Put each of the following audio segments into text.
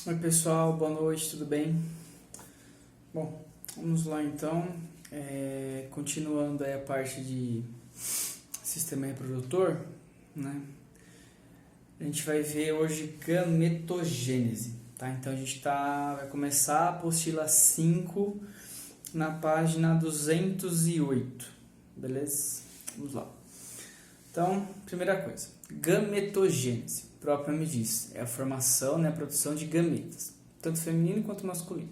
Oi pessoal, boa noite, tudo bem? Bom, vamos lá então, continuando aí a parte de sistema reprodutor, né? A gente vai ver hoje gametogênese, tá? Então a gente vai começar a apostila 5 na página 208, beleza? Vamos lá. Então, primeira coisa, gametogênese, o próprio nome diz, é a formação, né, a produção de gametas, tanto feminino quanto masculino.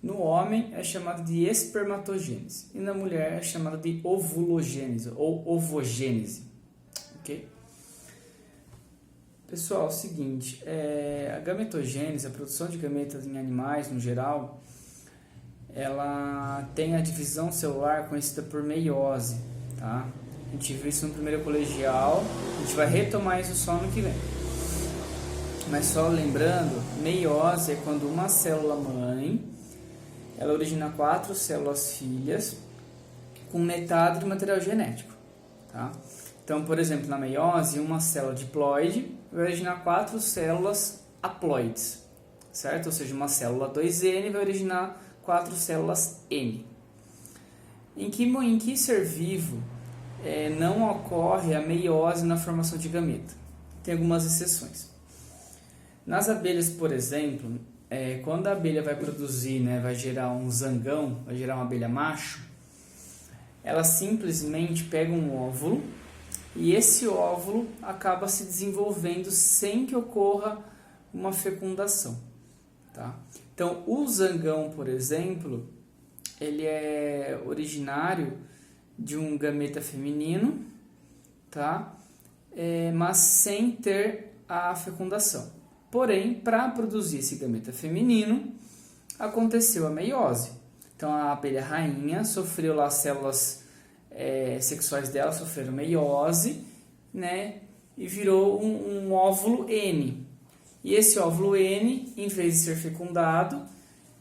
No homem é chamado de espermatogênese e na mulher é chamado de ovulogênese ou ovogênese, ok? Pessoal, é o seguinte, a gametogênese, a produção de gametas em animais no geral, ela tem a divisão celular conhecida por meiose, tá? A gente viu isso no primeiro colegial, a gente vai retomar isso só no que vem. Mas só lembrando, meiose é quando uma célula mãe, ela origina 4 células filhas com metade do material genético, tá? Então, por exemplo, na meiose, uma célula diploide vai originar 4 células haploides, certo? Ou seja, uma célula 2N vai originar 4 células N. Em que ser vivo não ocorre a meiose na formação de gameta? Tem algumas exceções. Nas abelhas, por exemplo, quando a abelha vai produzir, né, vai gerar um zangão, vai gerar uma abelha macho, ela simplesmente pega um óvulo e esse óvulo acaba se desenvolvendo sem que ocorra uma fecundação, tá? Então, o zangão, por exemplo, ele é originário de um gameta feminino, tá? Mas sem ter a fecundação. Porém, para produzir esse gameta feminino, aconteceu a meiose. Então, a abelha rainha sofreu lá as células sexuais dela, sofreram meiose, né? E virou um óvulo N. E esse óvulo N, em vez de ser fecundado,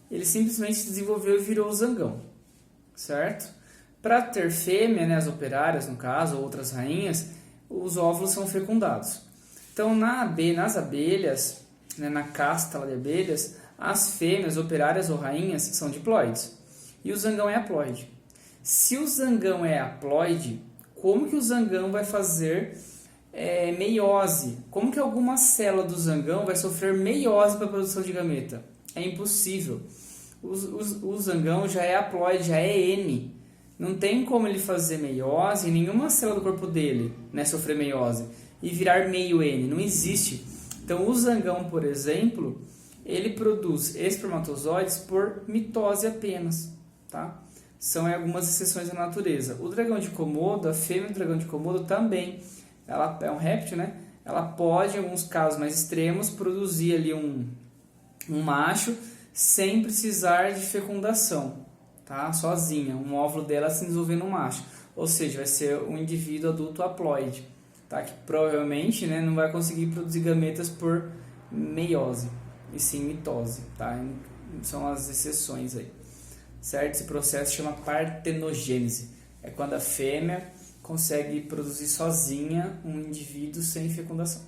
ele simplesmente se desenvolveu e virou o zangão, certo? Para ter fêmea, né, as operárias no caso, ou outras rainhas, os óvulos são fecundados. Então, nas abelhas, né, na casta de abelhas, as fêmeas, operárias ou rainhas, são diploides. E o zangão é haploide. Se o zangão é haploide, como que o zangão vai fazer meiose? Como que alguma célula do zangão vai sofrer meiose para a produção de gameta? É impossível. O zangão já é haploide, já é N. Não tem como ele fazer meiose em nenhuma célula do corpo dele, né, sofrer meiose e virar meio N. Não existe. Então, o zangão, por exemplo, ele produz espermatozoides por mitose apenas, tá? São algumas exceções da natureza. O dragão de Komodo, a fêmea do dragão de Komodo também, ela é um réptil, né? Ela pode, em alguns casos mais extremos, produzir ali um macho sem precisar de fecundação, tá? Sozinha, um óvulo dela se desenvolvendo um macho. Ou seja, vai ser um indivíduo adulto haploide, tá? Que provavelmente, né, não vai conseguir produzir gametas por meiose, e sim mitose, tá? São as exceções aí, certo? Esse processo chama partenogênese. É quando a fêmea consegue produzir sozinha um indivíduo sem fecundação,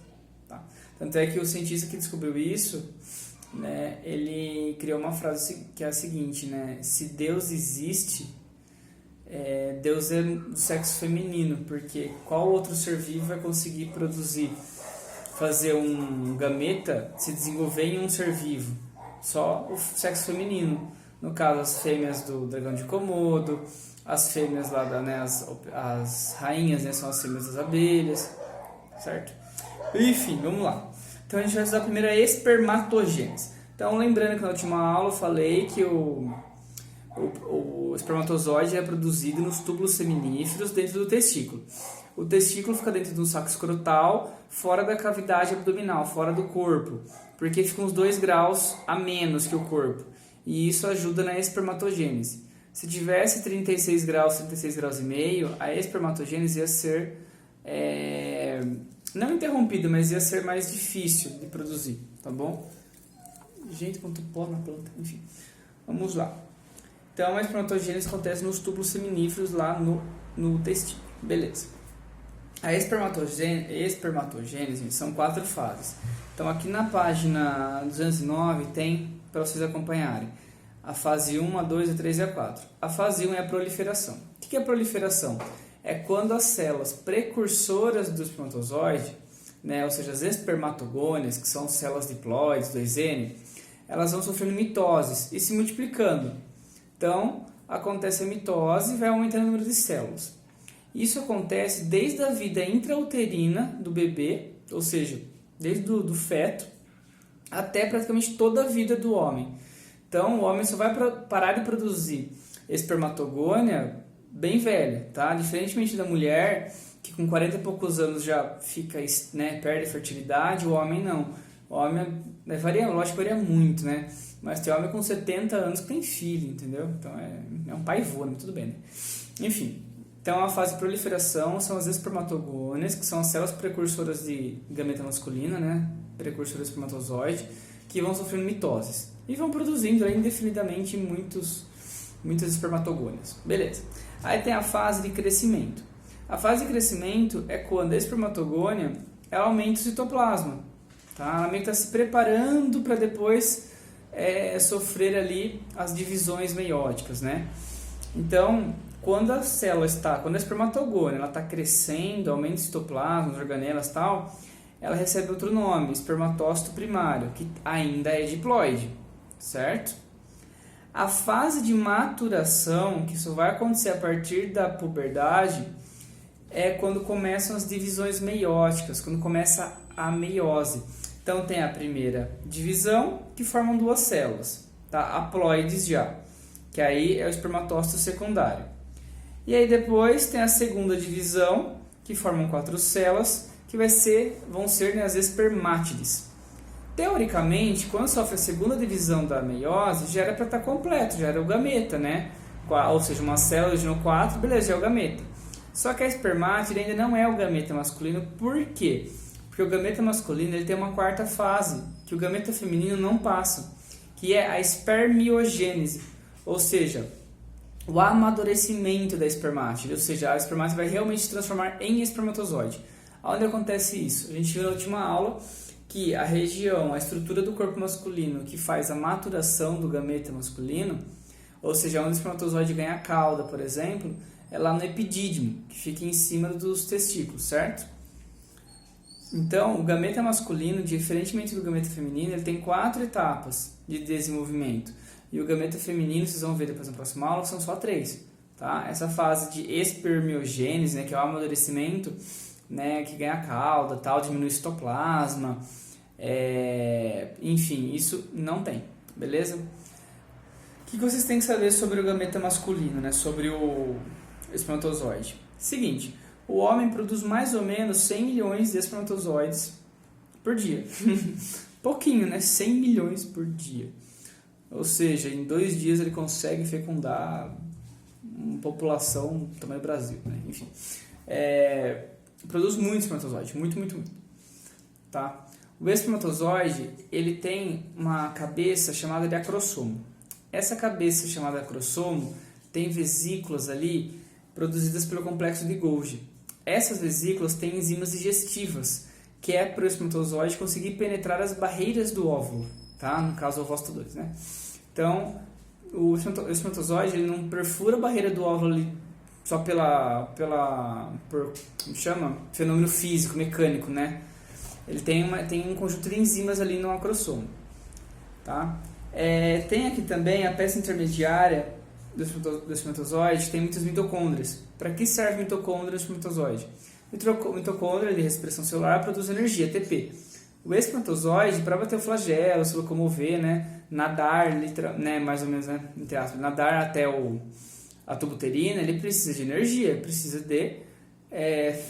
tá? Tanto é que o cientista que descobriu isso, né, ele criou uma frase que é a seguinte, né? Se Deus existe, Deus é do sexo feminino, porque qual outro ser vivo vai conseguir fazer um gameta se desenvolver em um ser vivo? Só o sexo feminino. No caso, as fêmeas do dragão de Komodo, as fêmeas lá, né, as rainhas, né, são as fêmeas das abelhas, certo? Enfim, vamos lá. Então, a gente vai estudar primeiro a espermatogênese. Então, lembrando que na última aula eu falei que o espermatozoide é produzido nos túbulos seminíferos dentro do testículo. O testículo fica dentro do saco escrotal, fora da cavidade abdominal, fora do corpo, porque fica uns 2 graus a menos que o corpo. E isso ajuda na espermatogênese. Se tivesse 36 graus e meio, a espermatogênese ia ser não interrompida, mas ia ser mais difícil de produzir, tá bom? Gente, quanto pó na planta, enfim. Vamos lá. Então, a espermatogênese acontece nos túbulos seminíferos lá no testículo, beleza. A espermatogênese são 4 fases. Então aqui na página 209 tem para vocês acompanharem a fase 1, a 2, a 3 e a 4. A fase 1 é a proliferação. O que é a proliferação? É quando as células precursoras do espermatozoide, né, ou seja, as espermatogônias, que são células diploides do exene, elas vão sofrendo mitoses e se multiplicando. Então, acontece a mitose e vai aumentando o número de células. Isso acontece desde a vida intrauterina do bebê, ou seja, desde do feto, até praticamente toda a vida do homem. Então, o homem só vai parar de produzir espermatogônia bem velho, tá? Diferentemente da mulher, que com 40 e poucos anos já fica, né, perde a fertilidade, o homem não. O homem, varia, lógico que varia muito, né? Mas tem homem com 70 anos que tem filho, entendeu? Então, é um pai vô, mas tudo bem, né? Enfim, então a fase de proliferação são as espermatogônias, que são as células precursoras de gameta masculina, né? Precursoras de espermatozoide, que vão sofrendo mitoses e vão produzindo aí, indefinidamente muitas espermatogônias. Beleza. Aí tem a fase de crescimento. A fase de crescimento é quando a espermatogônia ela aumenta o citoplasma. Tá? Ela meio que está se preparando para depois sofrer ali as divisões meióticas, né? Então, quando a espermatogônia está crescendo, aumenta o citoplasma, as organelas e tal, ela recebe outro nome, espermatócito primário, que ainda é diploide, certo? A fase de maturação, que isso vai acontecer a partir da puberdade, é quando começam as divisões meióticas, quando começa a meiose. Então tem a primeira divisão, que formam 2 células, tá? Haploides já, que aí é o espermatócito secundário. E aí depois tem a segunda divisão, que formam 4 células, que vão ser, né, as espermátides. Teoricamente, quando sofre a segunda divisão da meiose, já era para estar completo, já era o gameta, né? Ou seja, uma célula de 4, beleza, já é o gameta. Só que a espermátide ainda não é o gameta masculino, por quê? Porque o gameta masculino ele tem uma 4ª fase, que o gameta feminino não passa, que é a espermiogênese, ou seja, o amadurecimento da espermátide, ou seja, a espermátide vai realmente se transformar em espermatozoide. Onde acontece isso? A gente viu na última aula que a estrutura do corpo masculino que faz a maturação do gameta masculino, ou seja, onde o espermatozoide ganha cauda, por exemplo, é lá no epidídimo, que fica em cima dos testículos, certo? Então, o gameta masculino, diferentemente do gameta feminino, ele tem 4 etapas de desenvolvimento. E o gameta feminino, vocês vão ver depois na próxima aula, são só 3. Tá? Essa fase de espermiogênese, né, que é o amadurecimento, né, que ganha cauda, tal, diminui o citoplasma, enfim, isso não tem, beleza? O que vocês têm que saber sobre o gameta masculino, né, sobre o espermatozoide? Seguinte, o homem produz mais ou menos 100 milhões de espermatozoides por dia. Pouquinho, né? 100 milhões por dia. Ou seja, em 2 dias ele consegue fecundar uma população do tamanho do Brasil, né? Enfim. Produz muito espermatozoide. Muito, muito, muito. Tá? O espermatozoide, ele tem uma cabeça chamada de acrossomo. Essa cabeça chamada acrossomo tem vesículas ali produzidas pelo complexo de Golgi. Essas vesículas têm enzimas digestivas, que é para o espermatozoide conseguir penetrar as barreiras do óvulo, tá? No caso, o ovócito 2, né? Então, o espermatozoide ele não perfura a barreira do óvulo ali só como chama? Fenômeno físico, mecânico, né? Ele tem um conjunto de enzimas ali no acrossomo, tá? Tem aqui também a peça intermediária do espermatozoide, tem muitas mitocôndrias. Para que serve mitocôndria no espermatozoide? Mitocôndria de respiração celular produz energia, ATP. O espermatozoide, para bater o flagelo, se locomover, né, nadar, né, mais ou menos, né, entre aspas, nadar até a tuba uterina, ele precisa de energia, precisa de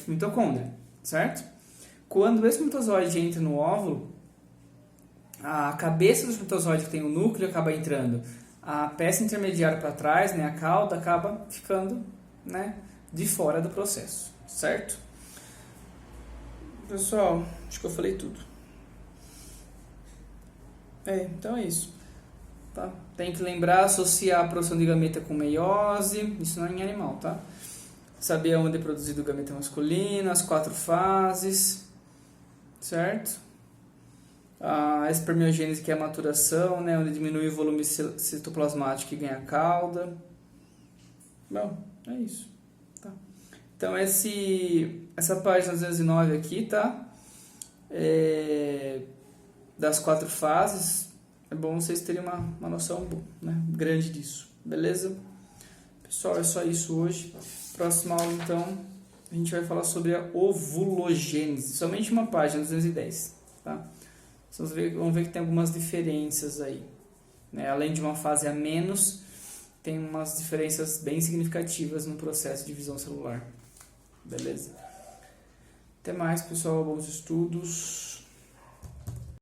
mitocôndria, certo? Quando o espermatozoide entra no óvulo, a cabeça do espermatozoide, que tem o núcleo, acaba entrando. A peça intermediária para trás, né, a cauda, acaba ficando, né, de fora do processo, certo? Pessoal, acho que eu falei tudo. Então é isso. Tá? Tem que lembrar, associar a produção de gameta com meiose, isso não é em animal, tá? saber onde é produzido o gameta masculino, as 4 fases, certo? A espermiogênese, que é a maturação, né, onde diminui o volume citoplasmático e ganha cauda. Bom, é isso. Tá. Então, essa página 209 aqui, tá? Das 4 fases, é bom vocês terem uma noção, né, grande disso, beleza? Pessoal, é só isso hoje. Próxima aula, então, a gente vai falar sobre a ovulogênese. Somente uma página, 210, tá? Vamos ver que tem algumas diferenças aí, né? Além de uma fase a menos, tem umas diferenças bem significativas no processo de divisão celular. Beleza? Até mais, pessoal. Bons estudos.